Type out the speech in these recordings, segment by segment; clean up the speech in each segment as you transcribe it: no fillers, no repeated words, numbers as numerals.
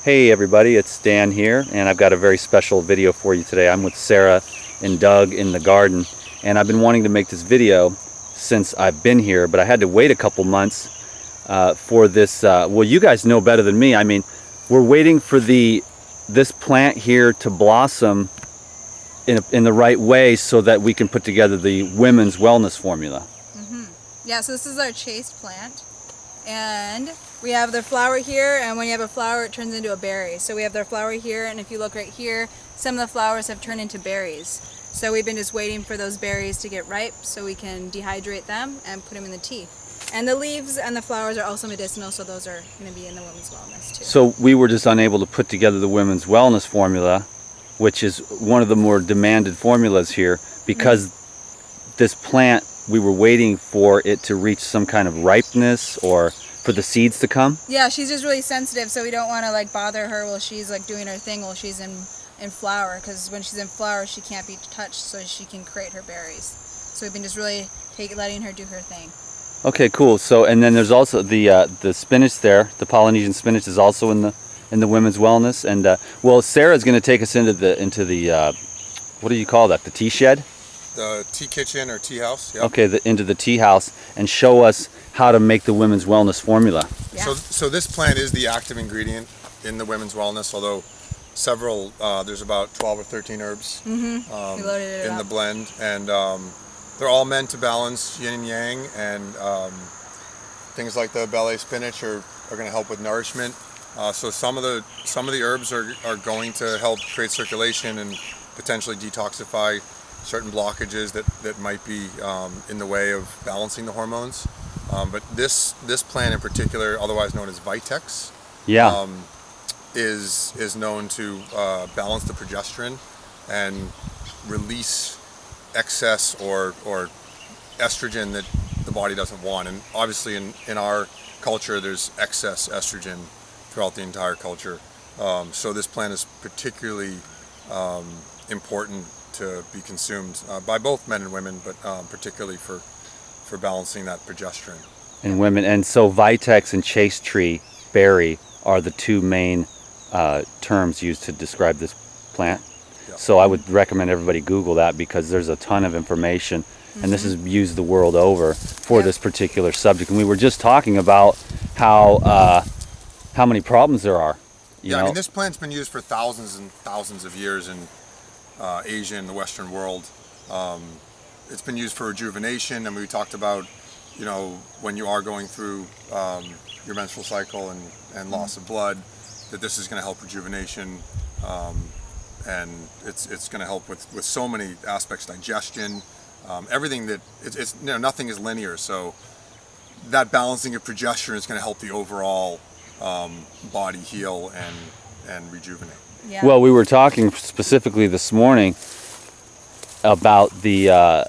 Hey everybody, it's Dan here, and I've got a very special video for you today. I'm with Sarah and Doug in the garden, and I've been wanting to make this video since I've been here, but I had to wait a couple months for this. Well, you guys know better than me. I mean, we're waiting for this plant here to blossom in the right way so that we can put together the women's wellness formula. Yeah, so this is our chaste plant, and we have their flower here, and when you have a flower it turns into a berry. So we have their flower here, and if you look right here, some of the flowers have turned into berries. So we've been just waiting for those berries to get ripe so we can dehydrate them and put them in the tea. And the leaves and the flowers are also medicinal, so those are going to be in the women's wellness too. So we were just unable to put together the women's wellness formula, which is one of the more demanded formulas here, because this plant, we were waiting for it to reach some kind of ripeness or for the seeds to come. Yeah, she's just really sensitive, so we don't want to like bother her while she's like doing her thing while she's in flower, because when she's in flower she can't be touched, so she can create her berries. So we've been just really letting her do her thing. Okay, cool. So, and then there's also the spinach there. The Polynesian spinach is also in the women's wellness. And well, Sarah's going to take us into the what do you call that? The tea shed? The tea kitchen or tea house. Yep. Okay, into the tea house and show us how to make the women's wellness formula. Yeah. So this plant is the active ingredient in the women's wellness, although several there's about 12 or 13 herbs We loaded it in up. the blend, and they're all meant to balance yin and yang, and things like the belly spinach are going to help with nourishment. So some of the herbs are going to help create circulation and potentially detoxify certain blockages that might be in the way of balancing the hormones. But this plant in particular, otherwise known as Vitex, Yeah. is known to balance the progesterone and release excess or estrogen that the body doesn't want. And obviously in our culture there's excess estrogen throughout the entire culture. So this plant is particularly important to be consumed by both men and women, but particularly for balancing that progesterone. In women. And so Vitex and chaste tree berry are the two main terms used to describe this plant. Yep. So I would recommend everybody Google that, because there's a ton of information, and this is used the world over for this particular subject. And we were just talking about how many problems there are. You know? I mean, this plant's been used for thousands and thousands of years in Asia and the Western world. It's been used for rejuvenation, and we talked about, you know, when you are going through your menstrual cycle and loss of blood, that this is going to help rejuvenation, and it's going to help with so many aspects, digestion, everything that it's you know, nothing is linear. So that balancing of progesterone is going to help the overall body heal and rejuvenate. Yeah. Well, we were talking specifically this morning about the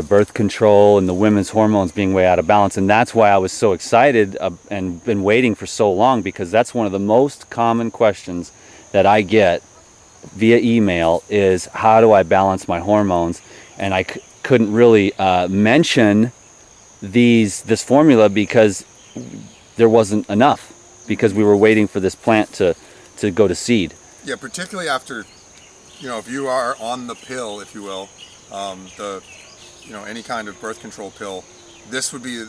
birth control and the women's hormones being way out of balance, and that's why I was so excited and been waiting for so long, because that's one of the most common questions that I get via email is, how do I balance my hormones? And I couldn't really mention this formula because there wasn't enough, because we were waiting for this plant to go to seed. Yeah, particularly after, you know, if you are on the pill, if you will, any kind of birth control pill, this would be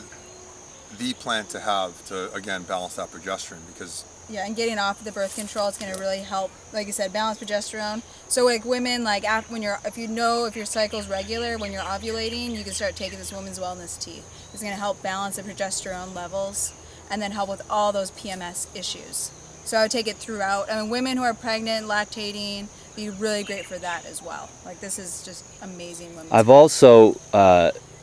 the plant to have to, again, balance that progesterone, because Yeah, and getting off the birth control is going to really help, like you said, balance progesterone. So like women, like if your cycle's regular, when you're ovulating, you can start taking this women's wellness tea. It's going to help balance the progesterone levels and then help with all those PMS issues. So I would take it throughout. I mean, women who are pregnant, lactating, be really great for that as well. Like, this is just amazing women's I've also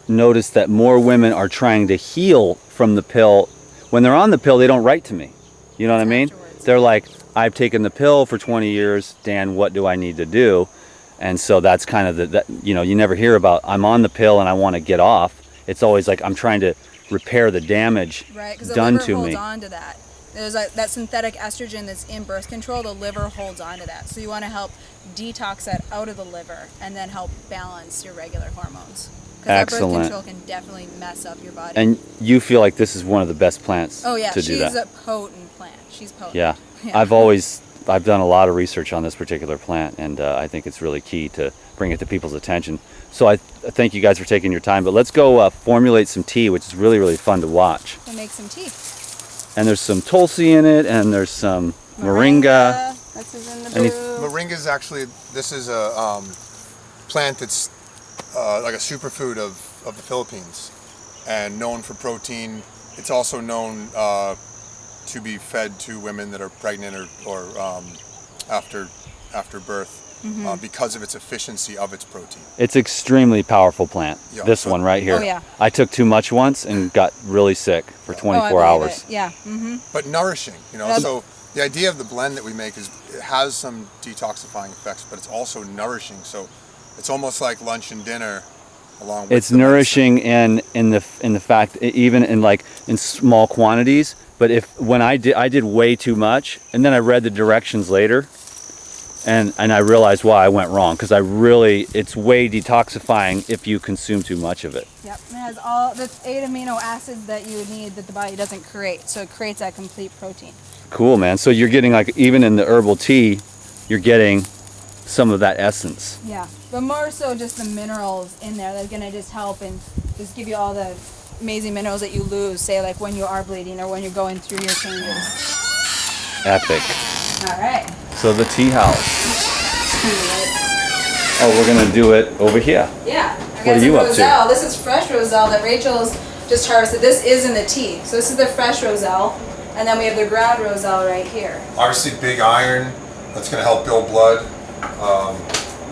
noticed that more women are trying to heal from the pill. When they're on the pill, they don't write to me. You know what I mean? Afterwards. They're like, I've taken the pill for 20 years, Dan, what do I need to do? And so that's kind of you never hear about, I'm on the pill and I want to get off. It's always like, I'm trying to repair the damage Right, because the done liver to holds me. on to that. There's like that synthetic estrogen that's in birth control, the liver holds on to that. So you want to help detox that out of the liver and then help balance your regular hormones. Because birth Excellent. control can definitely mess up your body. And you feel like this is one of the best plants Oh yeah, to do she's that. potent. plant. She's potent. Yeah. I've done a lot of research on this particular plant, and I think it's really key to bring it to people's attention. So I thank you guys for taking your time, but let's go formulate some tea, which is really, really fun to watch. We'll make some tea. And there's some tulsi in it, and there's some moringa. This is in the Any- brew. Moringa is actually, this is a plant that's like a superfood of the Philippines and known for protein. It's also known to be fed to women that are pregnant or after birth because of its efficiency of its protein. It's extremely powerful plant. Yeah. This one right here. Oh, yeah. I took too much once and got really sick for 24 I believe hours. it. Yeah. Mm-hmm. But nourishing, you know. Yep. So the idea of the blend that we make is it has some detoxifying effects, but it's also nourishing. So it's almost like lunch and dinner along with It's the medicine. nourishing in the fact, even in small quantities. But when I did way too much, and then I read the directions later, and I realized why I went wrong, because it's way detoxifying if you consume too much of it. Yep. It has all the 8 amino acids that you would need that the body doesn't create. So it creates that complete protein. Cool, man. So you're getting, like, even in the herbal tea, you're getting some of that essence. Yeah. But more so just the minerals in there that's going to just help and just give you all the amazing minerals that you lose, say like when you are bleeding or when you're going through your changes. Epic. All right. So the tea house. Oh, we're gonna do it over here. Yeah. I What got are some you up to? roselle. This is fresh roselle that Rachel's just harvested. This is in the tea. So this is the fresh roselle. And then we have the ground roselle right here. Obviously, big iron. That's going to help build blood.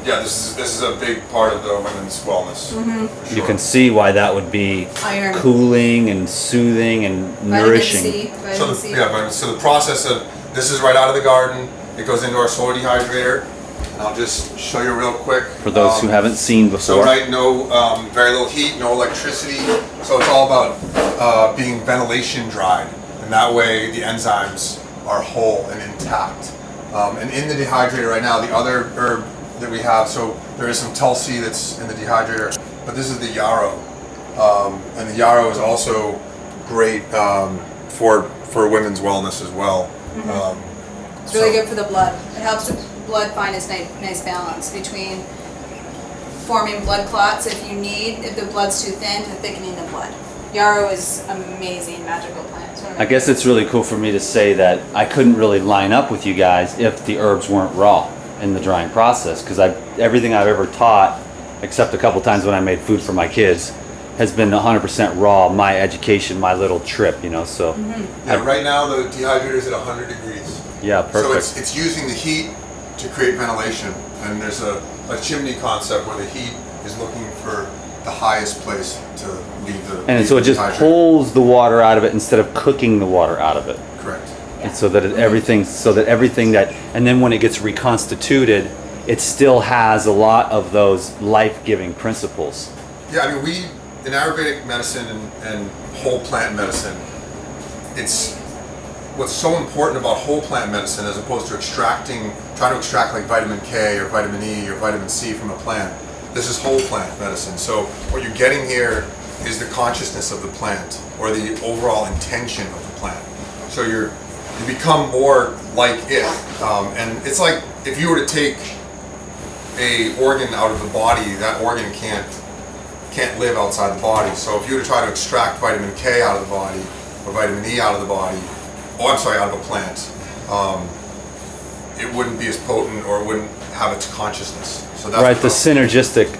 Yeah, this is a big part of the women's wellness. For sure. You can see why that would be Iron. cooling and soothing and nourishing. Vitamin C. So the process of this is right out of the garden. It goes into our soil dehydrator. And I'll just show you real quick. For those who haven't seen before. So right, very little heat, no electricity. So it's all about being ventilation dried, and that way the enzymes are whole and intact. And in the dehydrator right now, the other herb that we have, so there is some tulsi that's in the dehydrator, but this is the yarrow, and the yarrow is also great for women's wellness as well. It's really good for the blood. It helps the blood find its nice balance between forming blood clots if the blood's too thin, to thickening the blood. Yarrow is amazing magical plant. It's one of my I guess it's really cool for me to say that I couldn't really line up with you guys if the herbs weren't raw in the drying process, because everything I've ever taught, except a couple times when I made food for my kids, has been 100% raw. My education, my little trip, you know. So Yeah, right now the dehydrator is at 100 degrees. yeah, perfect. So it's using the heat to create ventilation, and there's a chimney concept where the heat is looking for the highest place to leave the. And so it just dehydrator. pulls the water out of it instead of cooking the water out of it. Correct. And so that everything that, and then when it gets reconstituted, it still has a lot of those life-giving principles. Yeah, I mean, we in Ayurvedic medicine and whole plant medicine, it's what's so important about whole plant medicine as opposed to trying to extract like vitamin K or vitamin E or vitamin C from a plant. This is whole plant medicine. So what you're getting here is the consciousness of the plant or the overall intention of the plant. So you become more like it, and it's like if you were to take a organ out of the body, that organ can't live outside the body. So if you were to try to extract vitamin K out of the body or vitamin E out of the body, out of a plant, it wouldn't be as potent or it wouldn't have its consciousness. So that's Right, the what- synergistic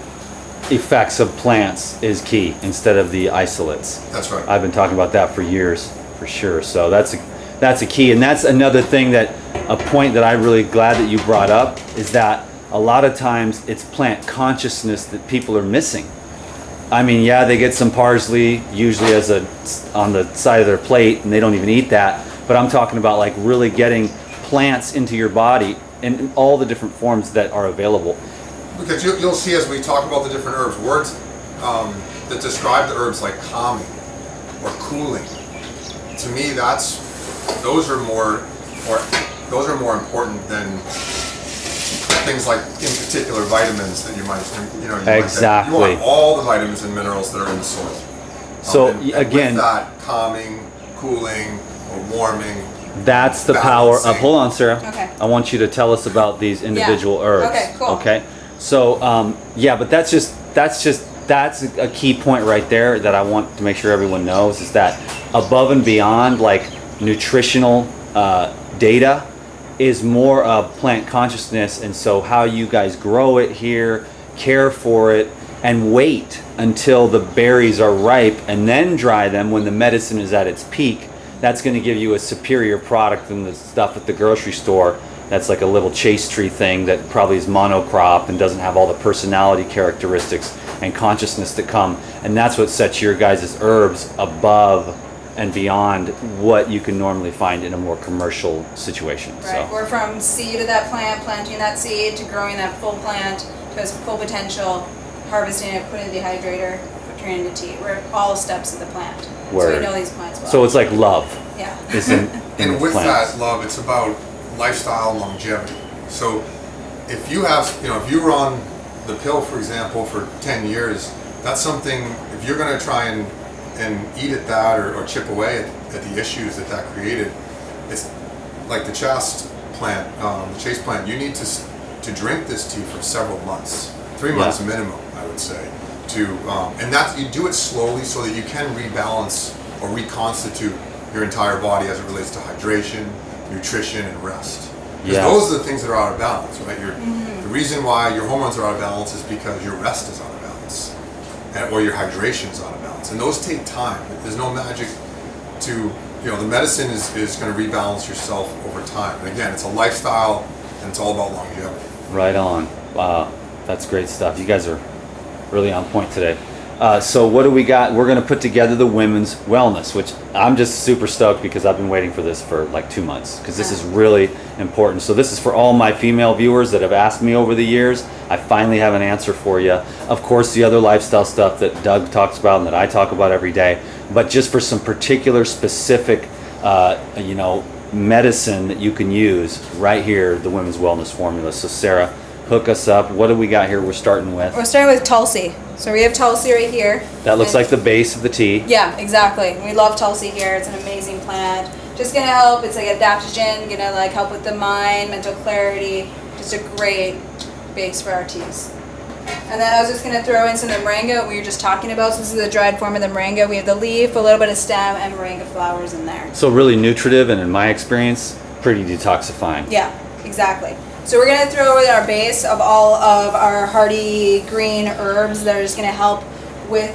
effects of plants is key instead of the isolates. That's right. I've been talking about that for years, for sure. So that's a key, and that's another thing a point that I'm really glad that you brought up is that a lot of times it's plant consciousness that people are missing. I mean, yeah, they get some parsley usually on the side of their plate, and they don't even eat that. But I'm talking about like really getting plants into your body in all the different forms that are available. Because you'll see as we talk about the different herbs, words that describe the herbs like calming or cooling. To me, those are more important than things like, in particular, vitamins that you might get. Exactly. You want all the vitamins and minerals that are in the soil. So and again, with that calming, cooling, or warming, That's the power of, balancing. hold on, Sarah. Okay. I want you to tell us about these individual herbs. Okay, cool. Okay. So, yeah, but that's a key point right there that I want to make sure everyone knows, is that above and beyond like nutritional data is more of plant consciousness. And so how you guys grow it here, care for it, and wait until the berries are ripe and then dry them when the medicine is at its peak. That's going to give you a superior product than the stuff at the grocery store that's like a little chase tree thing that probably is monocrop and doesn't have all the personality characteristics and consciousness that come. And that's what sets your guys' herbs above and beyond what you can normally find in a more commercial situation. Right. So. We're from seed of that plant, planting that seed, to growing that full plant to its full potential, harvesting it, putting it in the dehydrator, turning it into tea. We're at all steps of the plant. So Word. we know these plants well. So it's like love. Yeah. Is in And the with plants. that love, it's about lifestyle and longevity. So if you have, if you were on the pill, for example, for 10 years, that's something, if you're going to try and eat at that or chip away at the issues that created, it's like the chast plant, the chase plant, you need to drink this tea for several months, 3 months minimum, I would say, and that you do it slowly so that you can rebalance or reconstitute your entire body as it relates to hydration, nutrition, and rest. Because those are the things that are out of balance, right? The reason why your hormones are out of balance is because your rest is out of balance, or your hydration is out of balance. And those take time. There's no magic to, the medicine is going to rebalance yourself over time. And again, it's a lifestyle, and it's all about longevity. Right on. Wow, that's great stuff. You guys are really on point today. So what do we got? We're going to put together the women's wellness, which I'm just super stoked because I've been waiting for this for like 2 months, because this is really important. So this is for all my female viewers that have asked me over the years. I finally have an answer for you. Of course, the other lifestyle stuff that Doug talks about and that I talk about every day, but just for some particular specific, medicine that you can use right here, the women's wellness formula. So Sarah, hook us up. What do we got here? We're starting with. We're starting with Tulsi. So we have Tulsi right here. That looks like the base of the tea. Yeah, exactly. We love Tulsi here. It's an amazing plant. Just gonna help. It's like adaptogen. Gonna like help with the mind, mental clarity. Just a great base for our teas. And then I was just gonna throw in some of the moringa we were just talking about. So this is the dried form of the moringa. We have the leaf, a little bit of stem, and moringa flowers in there. So really nutritive, and in my experience, pretty detoxifying. Yeah, exactly. So we're going to throw in our base of all of our hardy green herbs that are just going to help with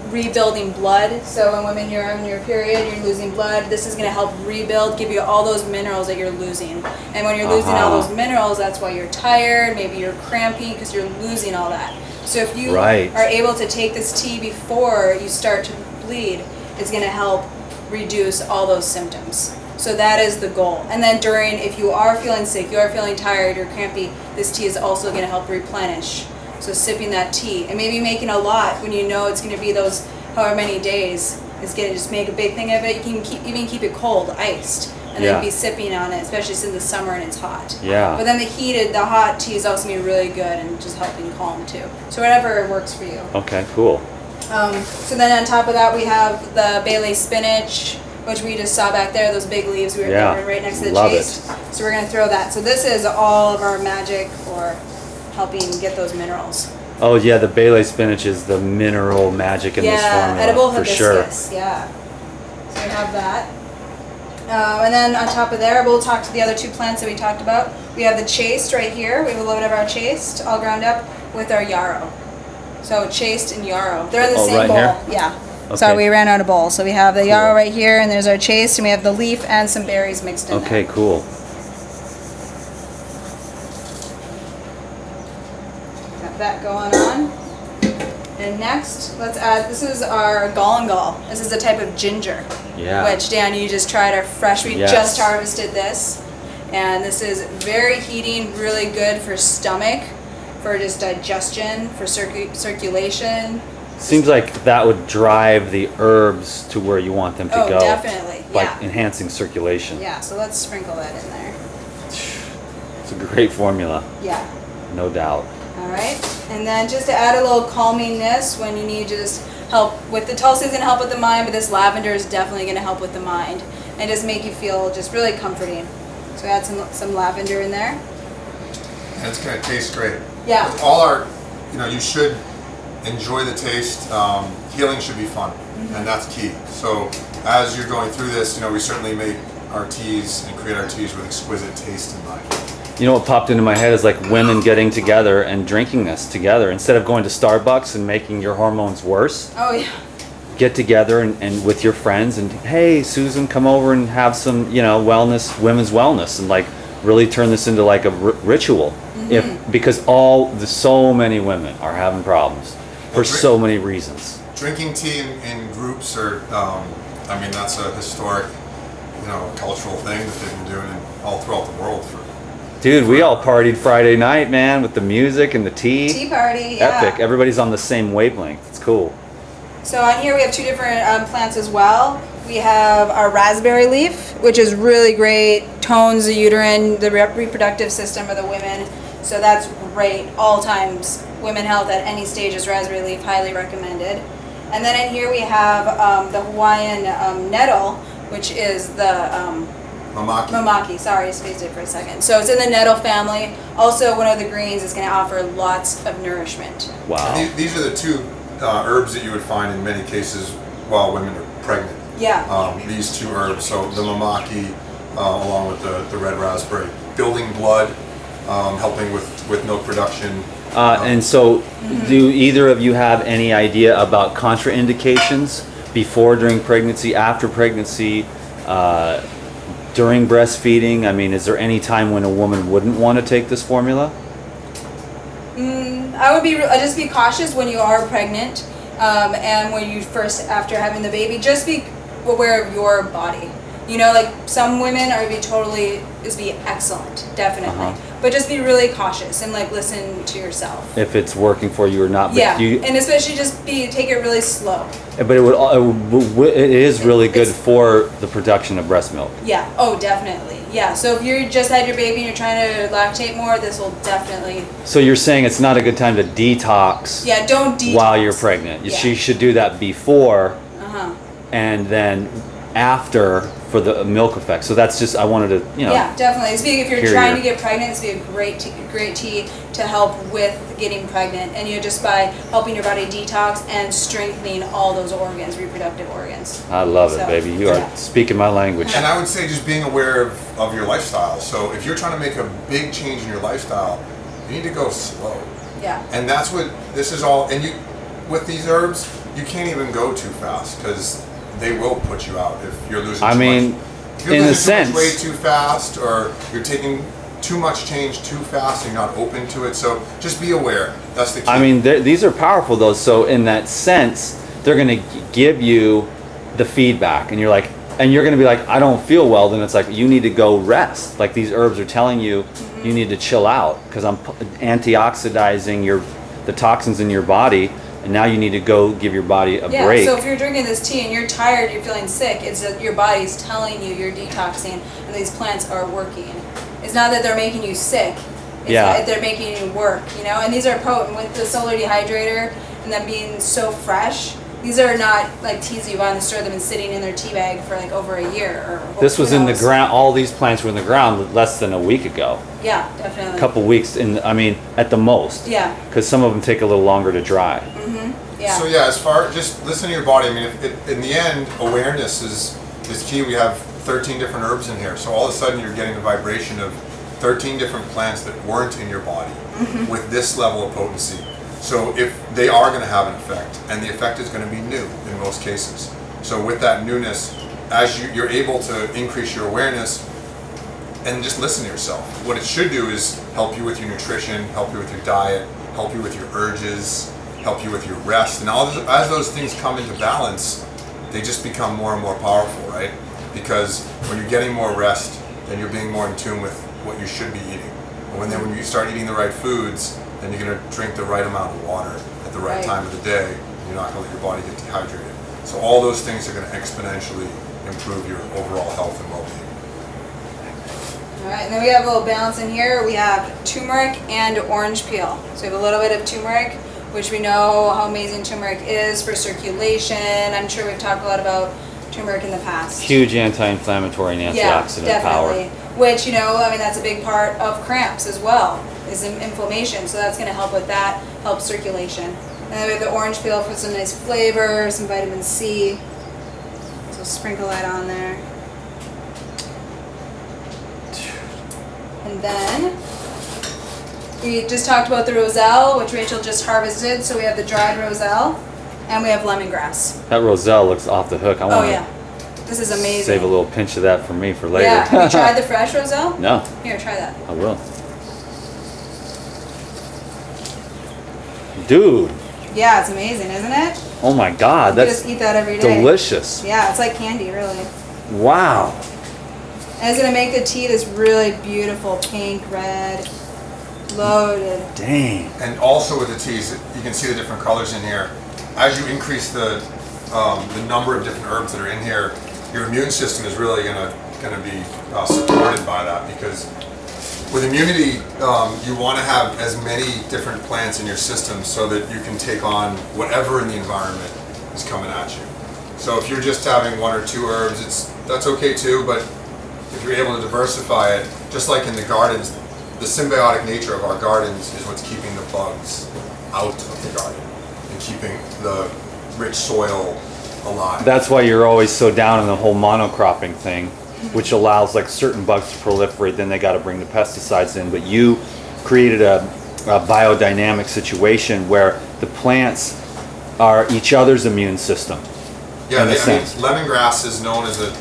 rebuilding blood. So when women, you're on your period, you're losing blood, this is going to help rebuild, give you all those minerals that you're losing. And when you're losing all those minerals, that's why you're tired, maybe you're cramping because you're losing all that. So if you are able to take this tea before you start to bleed, it's going to help reduce all those symptoms. So that is the goal. And then if you are feeling sick, you are feeling tired, you're crampy, this tea is also going to help replenish. So sipping that tea, and maybe making a lot when you know it's going to be those however many days. It's going to just make a big thing of it. You can even keep it cold, iced, and then be sipping on it, especially since it's summer and it's hot. Yeah. But then the hot tea is also going to be really good and just helping calm too. So whatever works for you. Okay, cool. So then on top of that, we have the Bailey spinach, which we just saw back there, those big leaves we were right next to the chase. So we're going to throw that. So this is all of our magic for helping get those minerals. Oh yeah, the Bailey spinach is the mineral magic in this formula. Edible for hibiscus, sure. yeah. So we have that. And then on top of there, we'll talk to the other two plants that we talked about. We have the chased right here. We have a little bit of our chased all ground up with our yarrow. So chased and yarrow. They're in the same right bowl. here? Yeah. Okay. So we ran out of bowls. So we have the yarrow right here, and there's our chased, and we have the leaf and some berries mixed in there. Okay, cool. Got that going on. And next, let's add, this is our galangal. This is a type of ginger. Yeah. Which, Dan, you just tried our fresh, we just harvested this. And this is very heating, really good for stomach, for just digestion, for circulation. Seems like that would drive the herbs to where you want them to go. Oh, definitely, Like enhancing circulation. Yeah, so let's sprinkle that in there. It's a great formula. Yeah. No doubt. All right, and then just to add a little calmingness when you need to just help with the Tulsi is going to help with the mind, but this lavender is definitely going to help with the mind. and just make you feel just really comforting. So add some lavender in there. And it's going to taste great. Yeah. With all our, you should enjoy the taste. Healing should be fun, and that's key. So as you're going through this, we certainly make our teas and create our teas with exquisite taste in mind. You know what popped into my head is like women getting together and drinking this together instead of going to Starbucks and making your hormones worse. Oh yeah. Get together and with your friends and, hey, Susan, come over and have some, wellness, women's wellness, and like really turn this into like a ritual. Because so many women are having problems for so many reasons. Drinking tea in groups are, that's a historic, cultural thing that they've been doing all throughout the world for. Dude, we all partied Friday night, man, with the music and the tea. Tea party, yeah. Epic. Everybody's on the same wavelength. It's cool. So on here we have two different plants as well. We have our raspberry leaf, which is really great, tones the uterine, the reproductive system of the women. So that's great, all times. Women health at any stages, raspberry leaf, highly recommended. And then in here we have the Hawaiian nettle, which is the Mamaki, sorry, I spaced it for a second. So it's in the nettle family. Also, one of the greens is going to offer lots of nourishment. Wow. These are the two herbs that you would find in many cases while women are pregnant. Yeah. These two herbs, so the Mamaki along with the red raspberry, building blood, helping with milk production. And so, do either of you have any idea about contraindications before, during pregnancy, after pregnancy, during breastfeeding? I mean, is there any time when a woman wouldn't want to take this formula? I would just be cautious when you are pregnant, and when you after having the baby, just be aware of your body. Like some women are be excellent, definitely. But just be really cautious and like listen to yourself. If it's working for you or not. But yeah, and especially just take it really slow. But it is really good for the production of breast milk. Yeah, oh definitely. Yeah, so if you just had your baby and you're trying to lactate more, this will definitely. So you're saying it's not a good time to detox. Yeah, don't detox. While you're pregnant. Yeah. She should do that before and then after for the milk effect. So that's just, I wanted to, Yeah, definitely. If you're trying to get pregnant, it's be a great tea to help with getting pregnant. And just by helping your body detox and strengthening all those organs, reproductive organs. I love it, baby. You are speaking my language. And I would say just being aware of your lifestyle. So if you're trying to make a big change in your lifestyle, you need to go slow. Yeah. And that's what this is all. And with these herbs, you can't even go too fast because they will put you out if you're losing too much. If you're losing too much weight too fast, or you're taking too much change too fast and you're not open to it. So just be aware. That's the key. I mean, these are powerful though. So in that sense, they're going to give you the feedback, and you're going to be like, I don't feel well. Then it's like, you need to go rest. Like these herbs are telling you, you need to chill out because I'm antioxidizing the toxins in your body. And now you need to go give your body a break. So if you're drinking this tea and you're tired, you're feeling sick, it's that your body's telling you you're detoxing and these plants are working. It's not that they're making you sick. It's that they're making you work, And these are potent with the solar dehydrator and them being so fresh. These are not like teas that you buy in the store that have been sitting in their tea bag for like over a year. This was in the ground. All these plants were in the ground less than a week ago. Yeah, definitely. A couple weeks, at the most. Yeah. Because some of them take a little longer to dry. Yeah. So just listen to your body. I mean, in the end, awareness is key. We have 13 different herbs in here. So all of a sudden you're getting a vibration of 13 different plants that weren't in your body with this level of potency. So if they are going to have an effect, and the effect is going to be new in most cases. So with that newness, as you're able to increase your awareness and just listen to yourself. What it should do is help you with your nutrition, help you with your diet, help you with your urges, help you with your rest. And as those things come into balance, they just become more and more powerful, right? Because when you're getting more rest, then you're being more in tune with what you should be eating. And when you start eating the right foods, then you're going to drink the right amount of water at the right time of the day. And you're not going to let your body get dehydrated. So all those things are going to exponentially improve your overall health and well-being. All right, and then we have a little balance in here. We have turmeric and orange peel. So we have a little bit of turmeric, which we know how amazing turmeric is for circulation. I'm sure we've talked a lot about turmeric in the past. Huge anti-inflammatory and Yeah, antioxidant power. definitely. Which, you know, I mean, that's a big part of cramps as well, is inflammation. So that's going to help with that, help circulation. And then we have the orange peel for some nice flavor, some vitamin C. So sprinkle that on there. And then we just talked about the roselle, which Rachel just harvested. So we have the dried roselle, and we have lemongrass. That roselle looks off the hook. I Oh want yeah, this is to amazing. save a little pinch of that for me for later. Yeah, have you tried the fresh roselle? No, Here, try that. I will. Dude, Yeah, it's amazing, isn't it? oh my God, You that's just eat that every day. delicious. Yeah, it's like candy, really. Wow. And it's gonna make the tea this really beautiful pink, red, loaded. Dang. And also with the teas, you can see the different colors in here. As you increase the number of different herbs that are in here, your immune system is really gonna be supported by that, because with immunity, you want to have as many different plants in your system so that you can take on whatever in the environment is coming at you. So if you're just having one or two herbs, that's okay too, but if you're able to diversify it, just like in the gardens, the symbiotic nature of our gardens is what's keeping the bugs out of the garden and keeping the rich soil alive. That's why you're always so down on the whole monocropping thing, which allows like certain bugs to proliferate. Then they got to bring the pesticides in. But you created a biodynamic situation where the plants are each other's immune system. Yeah, in a I mean, sense. lemongrass is known as the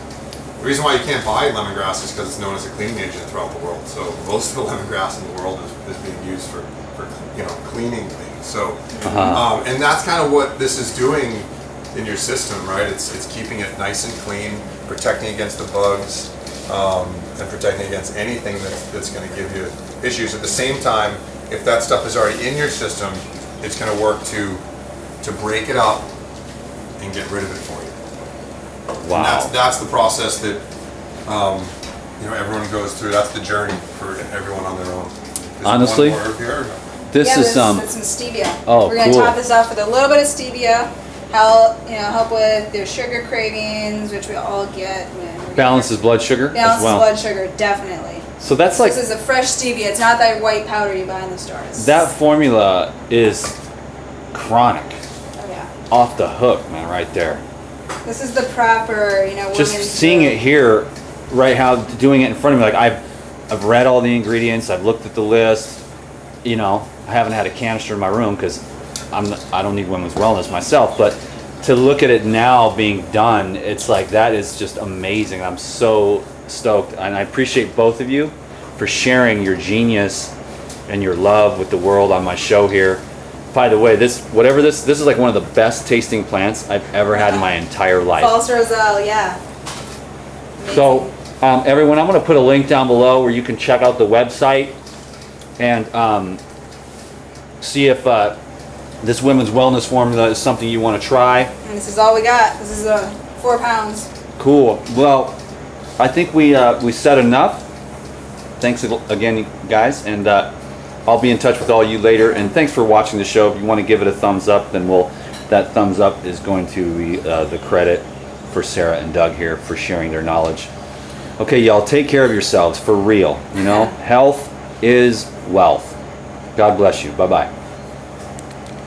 reason why you can't buy lemongrass is because it's known as a cleaning agent throughout the world. So most of the lemongrass in the world is being used for cleaning things. So and that's kind of what this is doing in your system, right? It's keeping it nice and clean, protecting against the bugs, and protecting against anything that's going to give you issues. At the same time, if that stuff is already in your system, it's going to work to break it up and get rid of it for you. Wow. And that's the process that everyone goes through. That's the journey for everyone on their own. Is Honestly, one more herb here or no? this Yeah, is some stevia. Oh, We're gonna cool. top this off with a little bit of stevia. Help with their sugar cravings, which we all get. balances blood sugar Balances as well. blood sugar, definitely. So that's like This is a fresh stevia. It's not that white powder you buy in the stores. that formula is chronic, Oh yeah. off the hook, man, right there. This is the proper, Just women's seeing food. it here, right? How doing it in front of me, like I've read all the ingredients, I've looked at the list. I haven't had a canister in my room because I don't need women's wellness myself, but to look at it now being done, it's like that is just amazing. I'm so stoked, and I appreciate both of you for sharing your genius and your love with the world on my show here. By the way, this is like one of the best tasting plants I've ever had in my entire life. False roselle, yeah. Amazing. So, everyone, I'm going to put a link down below where you can check out the website and see if this women's wellness formula is something you want to try. And this is all we got. This is 4 pounds. Cool. Well, I think we said enough. Thanks again, guys, and I'll be in touch with all you later. And thanks for watching the show. If you want to give it a thumbs up, then that thumbs up is going to be the credit for Sarah and Doug here for sharing their knowledge. Okay, y'all, take care of yourselves for real. Health is wealth. God bless you. Bye-bye.